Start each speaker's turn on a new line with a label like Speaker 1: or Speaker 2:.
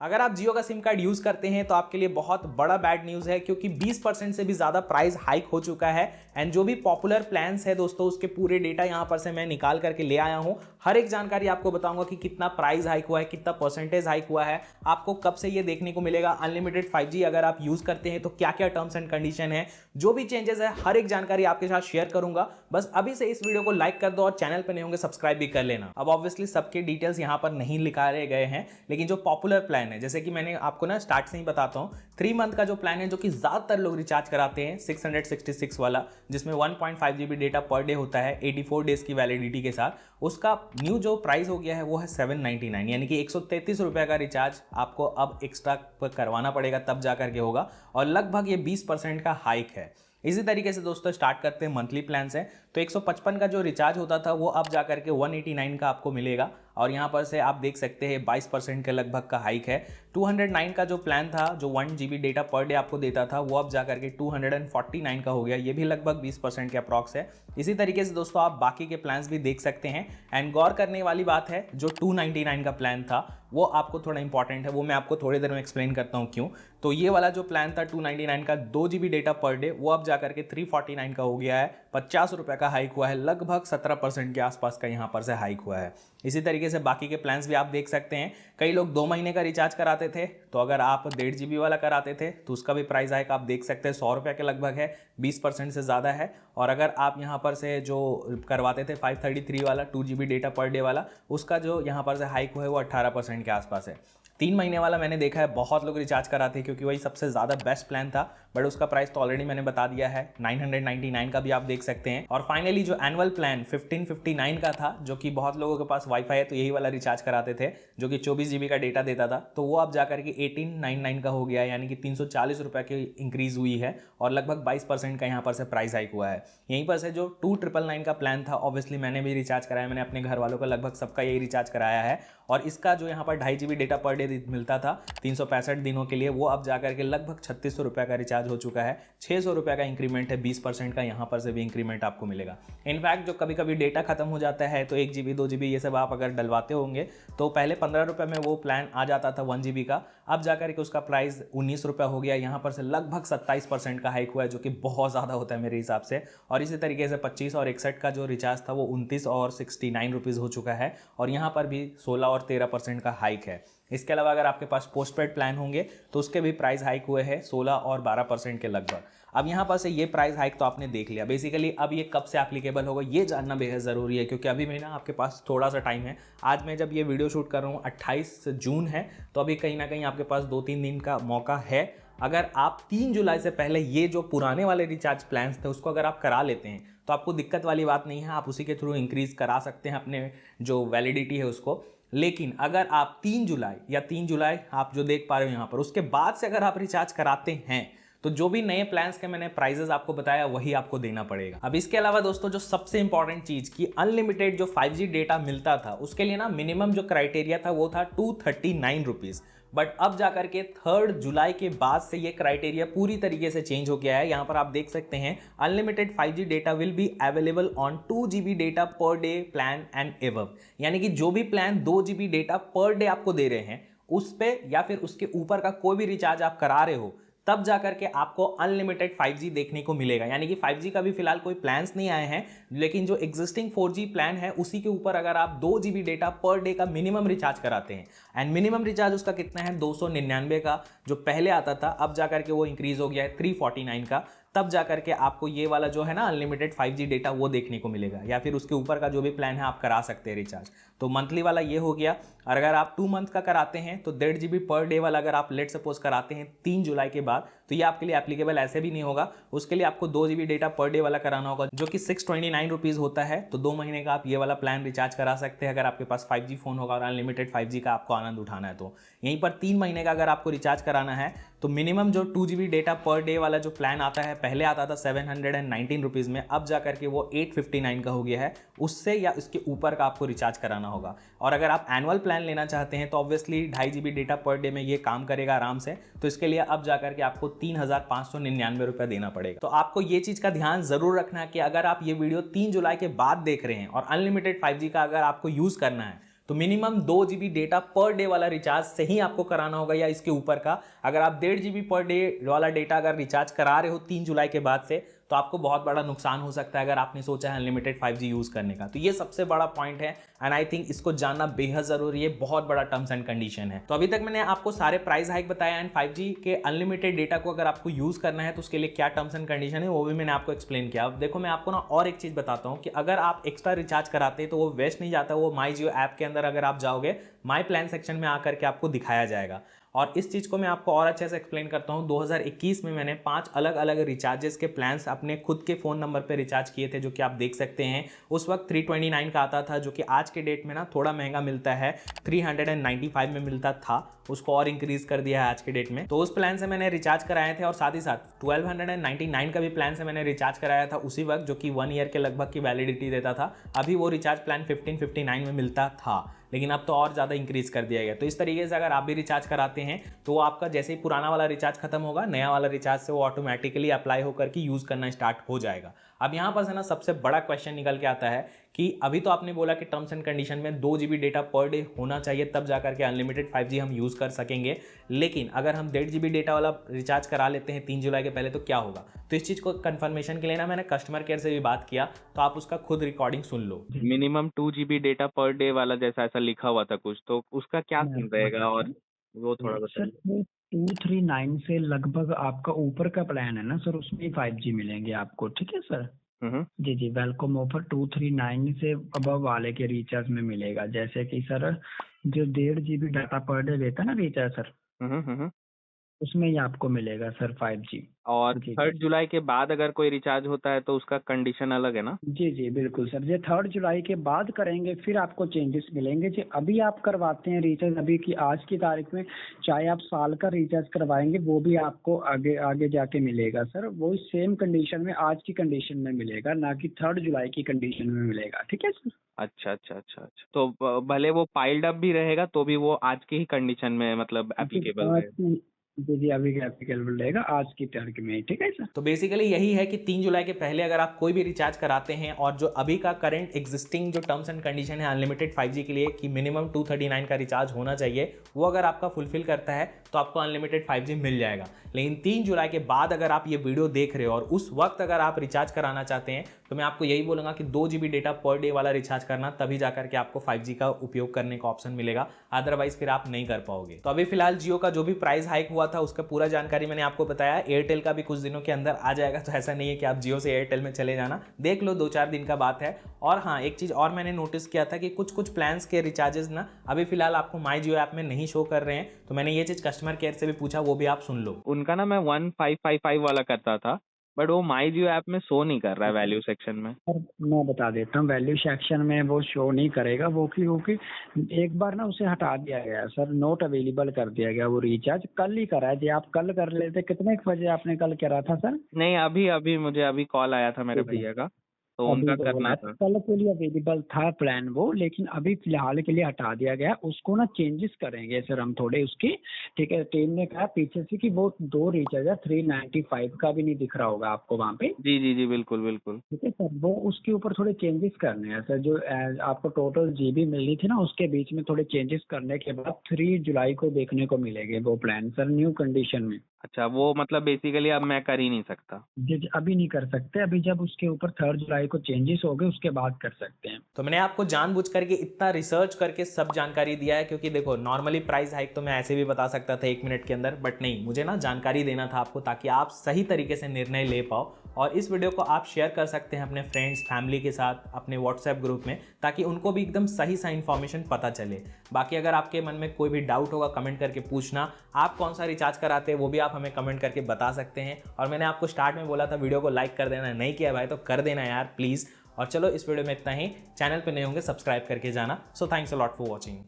Speaker 1: अगर आप जियो का सिम कार्ड यूज करते हैं तो आपके लिए बहुत बड़ा बैड न्यूज है, क्योंकि 20% से भी ज्यादा प्राइस हाइक हो चुका है। एंड जो भी पॉपुलर प्लान्स है दोस्तों, उसके पूरे डेटा यहां पर से मैं निकाल करके ले आया हूं। हर एक जानकारी आपको बताऊंगा कि कितना प्राइस हाइक हुआ है, कितना परसेंटेज हाइक हुआ है, आपको कब से ये देखने को मिलेगा। अनलिमिटेड 5G अगर आप यूज करते हैं तो क्या क्या टर्म्स एंड कंडीशन है, जो भी चेंजेस है, हर एक जानकारी आपके साथ शेयर करूंगा। बस अभी से इस वीडियो को लाइक कर दो और चैनल पर नहीं होंगे सब्सक्राइब भी कर लेना। अब ऑब्वियसली सबके डिटेल्स यहां पर नहीं लिखाए गए हैं, लेकिन जो पॉपुलर प्लान है, जैसे कि मैंने आपको ना स्टार्ट से ही बताता हूं, 3 मंथ का जो प्लान है जो कि ज्यादातर लोग रिचार्ज कराते हैं, 666 वाला, जिसमें 1.5 GB डेटा पर डे होता है 84 डेज की वैलिडिटी के साथ, उसका न्यू जो प्राइस हो गया है वो है 799, यानी कि 133 रुपए का रिचार्ज आपको अब एक्स्ट्रा करवाना पड़ेगा, तब जाकर के होगा। और लगभग ये 20% का हाइक है। इसी तरीके से दोस्तों स्टार्ट करते हैं मंथली प्लान से। तो 155 का जो रिचार्ज होता था वो अब जाकर के 189 का आपको मिलेगा, और यहाँ पर से आप देख सकते हैं 22% के लगभग का हाइक है। 209 का जो प्लान था, जो 1 GB डेटा पर डे आपको देता था, वो अब जाकर के 249 का हो गया, ये भी लगभग 20% के अप्रॉक्स है। इसी तरीके से दोस्तों आप बाकी के प्लान्स भी देख सकते हैं। एंड गौर करने वाली बात है, जो 299 का प्लान था वो आपको थोड़ा इंपॉर्टेंट है, वो मैं आपको थोड़ी देर में एक्सप्लेन करता हूँ क्यों। तो ये वाला जो प्लान था 299 का 2 GB डेटा पर डे, वो अब जाकर के 349 का हो गया है। 50 रुपए का हाइक हुआ है, लगभग 17% के आसपास का यहाँ पर से हाइक हुआ है। इसी तरीके से बाकी के प्लान्स भी आप देख सकते हैं। कई लोग 2 महीने का रिचार्ज कराते थे, तो अगर आप 1.5 GB वाला कराते थे तो उसका भी प्राइस हाइक आप देख सकते हैं 100 रुपये के लगभग है, 20% से ज़्यादा है। और अगर आप यहाँ पर से जो करवाते थे 533 वाला 2 GB डेटा पर डे वाला, उसका जो यहाँ पर से हाइक हुआ है वो 18% के आसपास है। 3 महीने वाला मैंने देखा है बहुत लोग रिचार्ज कराते हैं, क्योंकि वही सबसे ज़्यादा बेस्ट प्लान था, बट उसका प्राइस तो ऑलरेडी मैंने बता दिया है, 999 का भी आप देख सकते हैं। और फाइनली जो एनुअल प्लान 1559 का था, जो कि बहुत लोगों के पास वाईफाई है तो यही वाला रिचार्ज कराते थे, जो कि 24 GB का डेटा देता था, तो वो अब जाकर के 1899 का हो गया, यानी कि 340 रुपये की इंक्रीज हुई है, और लगभग 22% का यहाँ पर से प्राइस हाइक हुआ है। यहीं पर से जो 2999 का प्लान था, ऑब्वियसली मैंने भी रिचार्ज कराया, मैंने अपने घर वालों का लगभग सबका यही रिचार्ज कराया है, और इसका जो यहाँ पर 2.5 GB डेटा पर डे मिलता था 365 दिनों के लिए, वो अब जाकर के लगभग 3600 रुपये का रिचार्ज हो चुका है। 600 रुपये का इंक्रीमेंट है, 20% का यहाँ पर से भी इंक्रीमेंट आपको मिलेगा। इनफैक्ट जो कभी कभी डेटा खत्म हो जाता है तो 1 GB 2 GB ये सब आप अगर डलवाते होंगे, तो पहले 15 रुपये में वो प्लान आ जाता था 1 GB का, अब जाकर के उसका प्राइस 19 रुपये हो गया। यहाँ पर से लगभग 27% का हाइक हुआ है, जो कि बहुत ज़्यादा होता है मेरे हिसाब से। और इसी तरीके से 25 और 61 का जो रिचार्ज था वो 29 और 69 रुपीज़ हो चुका है, और यहाँ पर भी 16 और 13% का हाइक है। इसके अलावा अगर आपके पास पोस्टपेड प्लान होंगे तो उसके भी प्राइस हाइक हुए हैं 16 और 12% के लगभग। अब यहाँ पर से ये प्राइस हाइक तो आपने देख लिया। बेसिकली अब ये कब से एप्लीकेबल होगा ये जानना बेहद ज़रूरी है, क्योंकि अभी में ना आपके पास थोड़ा सा टाइम है। आज मैं जब ये वीडियो शूट कर रहा हूँ 28 जून है, तो अभी कहीं ना कहीं आपके पास 2-3 दिन का मौका है। अगर आप 3 जुलाई से पहले ये जो पुराने वाले रिचार्ज प्लान्स थे उसको अगर आप करा लेते हैं तो आपको दिक्कत वाली बात नहीं है, आप उसी के थ्रू इंक्रीज करा सकते हैं अपने जो वैलिडिटी है उसको। लेकिन अगर आप 3 जुलाई आप जो देख पा रहे हो यहाँ पर, उसके बाद से अगर आप रिचार्ज कराते हैं तो जो भी नए प्लान्स के मैंने प्राइजेस आपको बताया वही आपको देना पड़ेगा। अब इसके अलावा दोस्तों जो सबसे इंपॉर्टेंट चीज की अनलिमिटेड जो 5G डेटा मिलता था, उसके लिए ना मिनिमम जो क्राइटेरिया था वो था 239 रुपीज, बट अब जाकर के 3 जुलाई के बाद से ये क्राइटेरिया पूरी तरीके से चेंज हो गया है। यहाँ पर आप देख सकते हैं unlimited 5G data will be available on 2 GB data per day plan and above, यानी कि जो भी plan 2 GB data per day आपको दे रहे हैं उस पे या फिर उसके ऊपर का कोई भी रिचार्ज आप करा रहे हो, तब जाकर के आपको अनलिमिटेड 5G देखने को मिलेगा। यानी कि 5G का भी फिलहाल कोई प्लान्स नहीं आए हैं, लेकिन जो एग्जिस्टिंग 4G प्लान है उसी के ऊपर अगर आप 2 GB डेटा पर डे का मिनिमम रिचार्ज कराते हैं, एंड मिनिमम रिचार्ज उसका कितना है 299 का जो पहले आता था, अब जाकर के वो इंक्रीज हो गया है 349 का, तब जाकर के आपको ये वाला जो है ना अनलिमिटेड 5G डेटा वो देखने को मिलेगा, या फिर उसके ऊपर का जो भी प्लान है आप करा सकते हैं रिचार्ज। तो मंथली वाला ये हो गया। और अगर आप 2 मंथ का कराते हैं तो 1.5 GB पर डे वाला अगर आप लेट सपोज कराते हैं 3 जुलाई के बाद, तो ये आपके लिए एप्लीकेबल ऐसे भी नहीं होगा। उसके लिए आपको 2 GB डेटा पर डे वाला कराना होगा, जो कि 629 रुपीज़ होता है। तो 2 महीने का आप ये वाला प्लान रिचार्ज करा सकते हैं अगर आपके पास 5G फोन होगा और अनलिमिटेड 5G का आपको आनंद उठाना है। तो यहीं पर 3 महीने का अगर आपको रिचार्ज कराना है तो मिनिमम जो 2 GB डेटा पर डे वाला जो प्लान आता है, पहले आता था 719 रुपीज़ में, अब जाकर के वो 859 का हो गया है, उससे या उसके ऊपर का आपको रिचार्ज कराना होगा। और अगर आप एनुअल प्लान लेना चाहते हैं तो obviously 2.5 GB data per day में ये काम करेगा आराम से, तो इसके लिए अब जाकर के आपको 3599 रुपये देना पड़ेगा। तो आपको ये चीज़ का ध्यान जरूर रखना है कि अगर आप ये वीडियो 3 जुलाई के बाद देख रहे हैं और अनलिमिटेड 5G का अगर आपको यूज़ करना है तो minimum 2 GB data per day वाला रिचार्ज से ही आपको कराना होगा या इसके ऊपर का। अगर आप 1.5 GB पर डे वाला डेटा अगर रिचार्ज करा रहे हो 3 जुलाई के बाद से, तो आपको बहुत बड़ा नुकसान हो सकता है अगर आपने सोचा है अनलिमिटेड 5G यूज़ करने का। तो ये सबसे बड़ा पॉइंट है एंड आई थिंक इसको जानना बेहद ज़रूरी है, बहुत बड़ा टर्म्स एंड कंडीशन है। तो अभी तक मैंने आपको सारे प्राइस हाइक बताया एंड 5G के अनलिमिटेड डेटा को अगर आपको यूज़ करना है तो उसके लिए क्या टर्म्स एंड कंडीशन है वो भी मैंने आपको एक्सप्लेन किया। अब देखो मैं आपको ना और एक चीज़ बताता हूँ कि अगर आप एक्स्ट्रा रिचार्ज कराते हैं तो वो वेस्ट नहीं जाता, वो माई जियो ऐप के अंदर अगर आप जाओगे माई प्लान सेक्शन में आकर के आपको दिखाया जाएगा। और इस चीज़ को मैं आपको और अच्छे से एक्सप्लेन करता हूँ। 2021 में मैंने 5 अलग अलग रिचार्जेस के प्लान्स अपने खुद के फ़ोन नंबर पे रिचार्ज किए थे, जो कि आप देख सकते हैं। उस वक्त 329 का आता था, जो कि आज के डेट में ना थोड़ा महंगा मिलता है, 395 में मिलता था, उसको और इंक्रीज़ कर दिया है आज के डेट में। तो उस प्लान से मैंने रिचार्ज कराए थे और साथ ही साथ 1299 का भी प्लान से मैंने रिचार्ज कराया था उसी वक्त, जो कि 1 ईयर के लगभग की वैलिडिटी देता था। अभी वो रिचार्ज प्लान 1559 में मिलता था, लेकिन अब तो और ज़्यादा इंक्रीज़ कर दिया गया। तो इस तरीके से अगर आप भी रिचार्ज कराते हैं तो वो आपका जैसे ही पुराना वाला रिचार्ज खत्म होगा, नया वाला रिचार्ज से वो ऑटोमेटिकली अप्लाई होकर के यूज़ करना स्टार्ट हो जाएगा। अब यहाँ पर से ना सबसे बड़ा क्वेश्चन निकल के आता है कि अभी तो आपने बोला कि टर्म्स एंड कंडीशन में 2 GB डेटा पर डे होना चाहिए, तब जा करके अनलिमिटेड 5G हम यूज़ कर सकेंगे। लेकिन अगर हम 1.5 GB डेटा वाला रिचार्ज करा लेते हैं 3 जुलाई के पहले तो क्या होगा? तो इस चीज़ को कंफर्मेशन के लिए ना मैंने कस्टमर केयर से भी बात किया, तो आप उसका खुद रिकॉर्डिंग सुन लो।
Speaker 2: Minimum 2 GB data per day वाला जैसा ऐसा लिखा हुआ था कुछ, तो उसका क्या
Speaker 3: मैं
Speaker 2: सीन
Speaker 3: आपको
Speaker 2: रहेगा
Speaker 3: बताता
Speaker 2: और
Speaker 3: हूँ।
Speaker 2: वो थोड़ा
Speaker 3: सर
Speaker 2: बताइए।
Speaker 3: वो 239 से लगभग आपका ऊपर का प्लान है ना सर, उसमें 5G मिलेंगे आपको, ठीक है सर।
Speaker 2: हम्म
Speaker 3: जी जी, वेलकम ऑफर 239 से अबव वाले के रिचार्ज में मिलेगा। जैसे कि सर जो 1.5 GB डाटा पर डे देता है ना रिचार्ज सर,
Speaker 2: हम्म।
Speaker 3: उसमें ही आपको मिलेगा सर 5G।
Speaker 2: और
Speaker 3: जी जी
Speaker 2: 3 जुलाई के बाद अगर कोई रिचार्ज होता है तो उसका कंडीशन अलग है ना?
Speaker 3: जी जी बिल्कुल सर, ये 3 जुलाई के बाद करेंगे फिर आपको चेंजेस मिलेंगे। जी अभी आप करवाते हैं रिचार्ज अभी की आज की तारीख में, चाहे आप साल का रिचार्ज करवाएंगे वो भी आपको आगे आगे जाके मिलेगा सर। वो सेम कंडीशन में आज की कंडीशन में मिलेगा, ना कि 3 जुलाई की कंडीशन में मिलेगा, ठीक है सर।
Speaker 2: अच्छा अच्छा अच्छा अच्छा, तो भले वो पाइल्ड अप भी रहेगा तो भी वो आज की ही कंडीशन में मतलब एप्लीकेबल
Speaker 3: आज
Speaker 2: रहेगा।
Speaker 3: की जी जी अभी एप्लीकेबल रहेगा आज की तारीख में, ठीक है सर।
Speaker 1: तो बेसिकली यही है कि 3 जुलाई के पहले अगर आप कोई भी रिचार्ज कराते हैं और जो अभी का करंट एग्जिस्टिंग जो टर्म्स एंड कंडीशन है अनलिमिटेड 5G के लिए कि मिनिमम 239 का रिचार्ज होना चाहिए, वो अगर आपका फुलफिल करता है तो आपको अनलिमिटेड 5G मिल जाएगा। लेकिन 3 जुलाई के बाद अगर आप ये वीडियो देख रहे हो और उस वक्त अगर आप रिचार्ज कराना चाहते हैं तो मैं आपको यही बोलूँगा कि 2 GB डेटा पर डे वाला रिचार्ज करना, तभी जाकर के आपको 5G का उपयोग करने का ऑप्शन मिलेगा, अदरवाइज फिर आप नहीं कर पाओगे। तो अभी फिलहाल जियो का जो भी प्राइस हाइक हुआ था उसका पूरा जानकारी मैंने आपको बताया। एयरटेल का भी कुछ दिनों के अंदर आ जाएगा, तो ऐसा नहीं है कि आप जियो से एयरटेल में चले जाना, देख लो 2-4 दिन का बात है। और हाँ, एक चीज़ और मैंने नोटिस किया था कि कुछ प्लान्स के रिचार्जेस ना अभी फिलहाल आपको माई जियो ऐप में नहीं शो कर रहे हैं, तो मैंने ये चीज़ कस्टमर केयर से भी पूछा, वो भी आप सुन लो।
Speaker 2: उनका ना मैं 1555 वाला करता था, बट वो माई जियो ऐप में शो नहीं कर रहा है वैल्यू सेक्शन में।
Speaker 3: सर मैं बता देता हूँ, वैल्यू सेक्शन में वो शो नहीं करेगा वो, क्योंकि एक बार ना उसे हटा दिया गया सर, नॉट अवेलेबल कर दिया गया। वो रिचार्ज कल ही करा है जी, आप कल कर लेते। कितने बजे आपने कल करा था सर?
Speaker 2: नहीं, अभी अभी मुझे अभी कॉल आया था मेरे भैया का, तो
Speaker 3: अभी
Speaker 2: उनका
Speaker 3: तो
Speaker 2: करना
Speaker 3: बोला
Speaker 2: था।
Speaker 3: कल के लिए अवेलेबल था प्लान वो, लेकिन अभी फिलहाल के लिए हटा दिया गया। उसको ना चेंजेस करेंगे सर हम थोड़े उसकी, ठीक है। टीम ने कहा पीछे से कि वो 2 रिचार्ज 395 का भी नहीं दिख रहा होगा आपको वहाँ पे,
Speaker 2: जी जी जी, बिल्कुल बिल्कुल।
Speaker 3: ठीक है सर। वो उसके ऊपर थोड़े चेंजेस करने हैं सर। जो आपको टोटल GB मिलनी थी ना, उसके बीच में थोड़े चेंजेस करने के बाद 3 जुलाई को देखने को मिलेंगे वो प्लान सर, न्यू कंडीशन में।
Speaker 2: अच्छा, वो मतलब बेसिकली अब मैं कर ही नहीं सकता।
Speaker 3: जी अभी नहीं कर सकते, अभी जब उसके ऊपर 3 जुलाई को चेंजेस हो गए उसके बाद कर सकते हैं।
Speaker 1: तो मैंने आपको जानबूझ करके इतना रिसर्च करके सब जानकारी दिया है, क्योंकि देखो नॉर्मली प्राइस हाइक तो मैं ऐसे भी बता सकता था 1 मिनट के अंदर, बट नहीं, मुझे ना जानकारी देना था आपको ताकि आप सही तरीके से निर्णय ले पाओ। और इस वीडियो को आप शेयर कर सकते हैं अपने फ्रेंड्स फैमिली के साथ, अपने व्हाट्सएप ग्रुप में, ताकि उनको भी एकदम सही इन्फॉर्मेशन पता चले। बाकी अगर आपके मन में कोई भी डाउट होगा कमेंट करके पूछना। आप कौन सा रिचार्ज कराते हैं वो भी आप हमें कमेंट करके बता सकते हैं। और मैंने आपको स्टार्ट में बोला था वीडियो को लाइक कर देना, नहीं किया भाई तो कर देना यार प्लीज़। और चलो इस वीडियो में इतना ही। चैनल पे नए होंगे सब्सक्राइब करके जाना। So thanks a lot for watching.